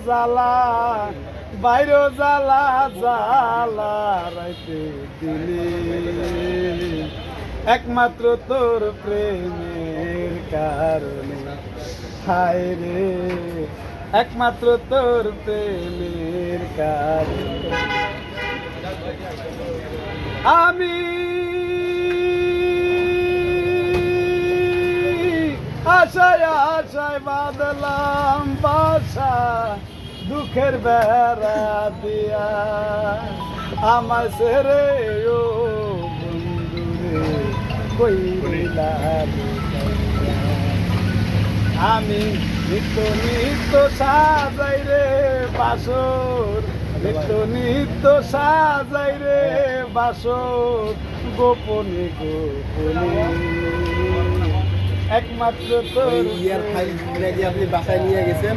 জ্বালা বাইরে জ্বালা জ্বালা রাইতে দিলি একমাত্র তোর প্রেমের কারণে হায় রে একমাত্র তোর প্রেমের কারণে আমি আশায় আশায় বাদলাম বাসা দুঃখের বেড়া দিয়া আমার সেরে ও বন্ধুরে কইলা আমি নিত্য নিত্য সাজাই রে বাসর নিত্য নিত্য সাজাই রে বাসর গোপনে গোপনে একমাত্র তোর ইয়ার ফাইল আপনি বাসায় নিয়ে গেছেন।